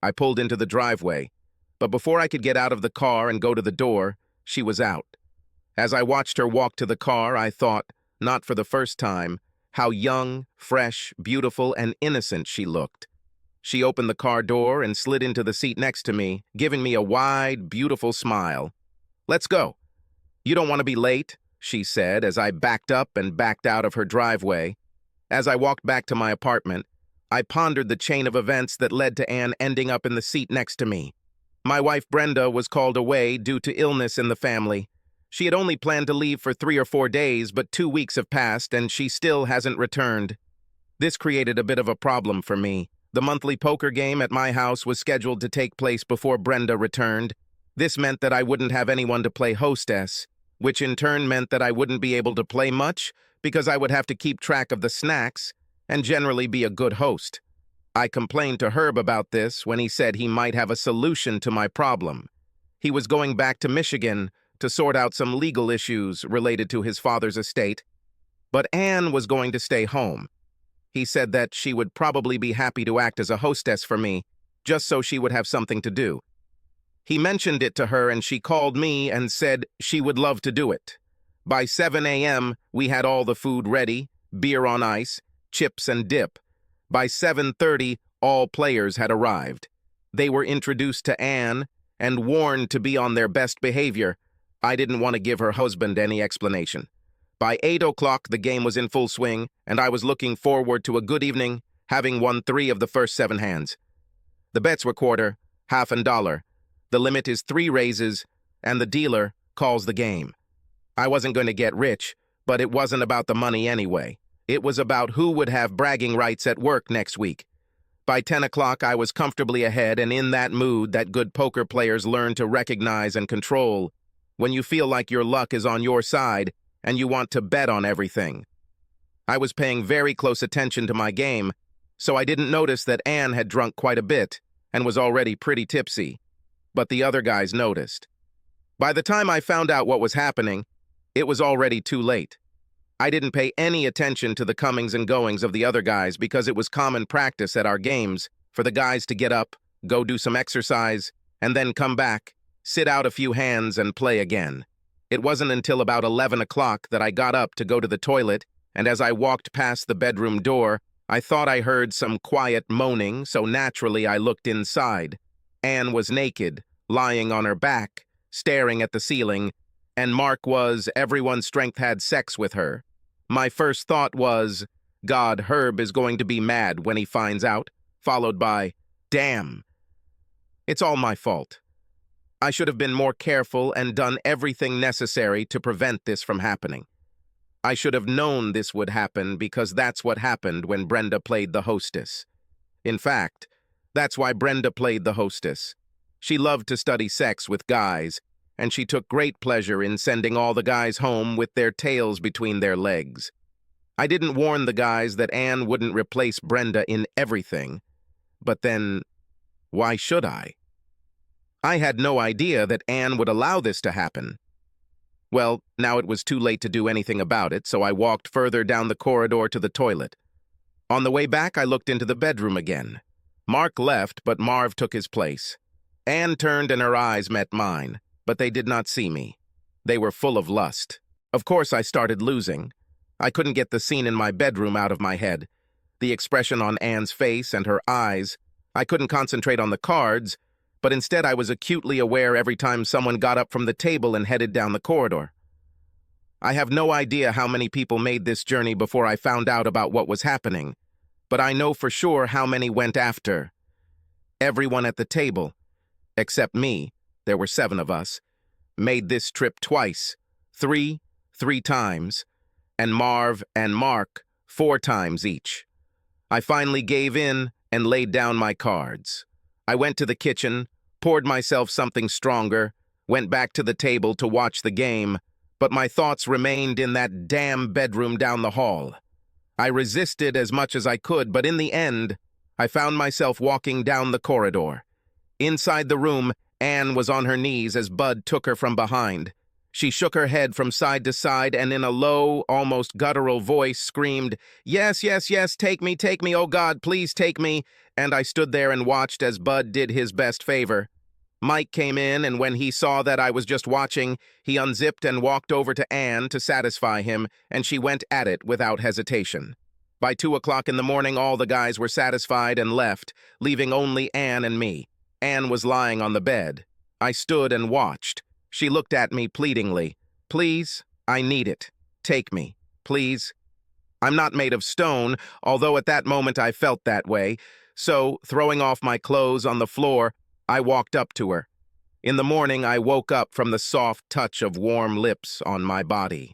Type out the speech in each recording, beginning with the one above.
I pulled into the driveway, but before I could get out of the car and go to the door, she was out. As I watched her walk to the car, I thought, not for the first time, how young, fresh, beautiful, and innocent she looked. She opened the car door and slid into the seat next to me, giving me a wide, beautiful smile. "Let's go. You don't want to be late," she said as I backed up and backed out of her driveway. As I walked back to my apartment, I pondered the chain of events that led to Anne ending up in the seat next to me. My wife Brenda was called away due to illness in the family. She had only planned to leave for 3 or 4 days, but 2 weeks have passed and she still hasn't returned. This created a bit of a problem for me. The monthly poker game at my house was scheduled to take place before Brenda returned. This meant that I wouldn't have anyone to play hostess, which in turn meant that I wouldn't be able to play much because I would have to keep track of the snacks and generally be a good host. I complained to Herb about this when he said he might have a solution to my problem. He was going back to Michigan to sort out some legal issues related to his father's estate, but Anne was going to stay home. He said that she would probably be happy to act as a hostess for me, just so she would have something to do. He mentioned it to her and she called me and said she would love to do it. By 7 a.m., we had all the food ready, beer on ice, chips and dip. By 7:30, all players had arrived. They were introduced to Anne and warned to be on their best behavior. I didn't want to give her husband any explanation. By 8 o'clock, the game was in full swing, and I was looking forward to a good evening, having won 3 of the first 7 hands. The bets were quarter, half, and dollar. The limit is 3 raises, and the dealer calls the game. I wasn't going to get rich, but it wasn't about the money anyway. It was about who would have bragging rights at work next week. By 10 o'clock, I was comfortably ahead and in that mood that good poker players learn to recognize and control, when you feel like your luck is on your side and you want to bet on everything. I was paying very close attention to my game, so I didn't notice that Anne had drunk quite a bit and was already pretty tipsy. But the other guys noticed. By the time I found out what was happening, it was already too late. I didn't pay any attention to the comings and goings of the other guys because it was common practice at our games for the guys to get up, go do some exercise, and then come back, sit out a few hands, and play again. It wasn't until about 11 o'clock that I got up to go to the toilet, and as I walked past the bedroom door, I thought I heard some quiet moaning, so naturally I looked inside. Anne was naked, lying on her back, staring at the ceiling, and Mark was, everyone's strength had sex with her. My first thought was, God, Herb is going to be mad when he finds out, followed by, damn. It's all my fault. I should have been more careful and done everything necessary to prevent this from happening. I should have known this would happen because that's what happened when Brenda played the hostess. In fact, that's why Brenda played the hostess. She loved to study sex with guys, and she took great pleasure in sending all the guys home with their tails between their legs. I didn't warn the guys that Anne wouldn't replace Brenda in everything, but then, why should I? I had no idea that Anne would allow this to happen. Well, now it was too late to do anything about it, so I walked further down the corridor to the toilet. On the way back, I looked into the bedroom again. Mark left, but Marv took his place. Anne turned and her eyes met mine, but they did not see me. They were full of lust. Of course, I started losing. I couldn't get the scene in my bedroom out of my head. The expression on Anne's face and her eyes. I couldn't concentrate on the cards, but instead I was acutely aware every time someone got up from the table and headed down the corridor. I have no idea how many people made this journey before I found out about what was happening, but I know for sure how many went after. Everyone at the table, except me, there were 7 of us, made this trip twice, three times, and Marv and Mark 4 times each. I finally gave in and laid down my cards. I went to the kitchen, poured myself something stronger, went back to the table to watch the game, but my thoughts remained in that damn bedroom down the hall. I resisted as much as I could, but in the end, I found myself walking down the corridor. Inside the room, Anne was on her knees as Bud took her from behind. She shook her head from side to side and in a low, almost guttural voice screamed, "Yes, yes, yes, take me, oh God, please take me." and I stood there and watched as Bud did his best favor. Mike came in, and when he saw that I was just watching, he unzipped and walked over to Anne to satisfy him, and she went at it without hesitation. By 2 o'clock in the morning, all the guys were satisfied and left, leaving only Anne and me. Anne was lying on the bed. I stood and watched. She looked at me pleadingly. "Please, I need it. Take me, please." I'm not made of stone, although at that moment I felt that way, so, throwing off my clothes on the floor, I walked up to her. In the morning, I woke up from the soft touch of warm lips on my body.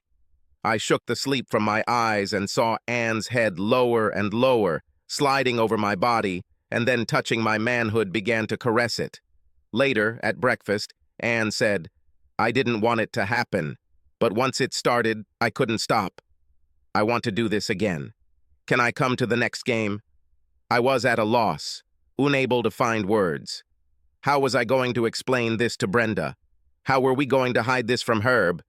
I shook the sleep from my eyes and saw Anne's head lower and lower, sliding over my body, and then touching my manhood began to caress it. Later, at breakfast, Anne said, "I didn't want it to happen, but once it started, I couldn't stop. I want to do this again. Can I come to the next game?" I was at a loss, unable to find words. How was I going to explain this to Brenda? How were we going to hide this from Herb?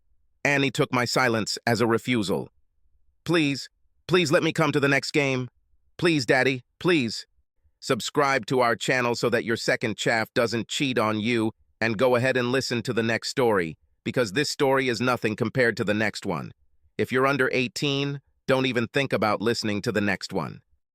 Annie took my silence as a refusal. "Please, please let me come to the next game. Please, Daddy, please." Subscribe to our channel so that your second chaff doesn't cheat on you, and go ahead and listen to the next story, because this story is nothing compared to the next one. If you're under 18, don't even think about listening to the next one.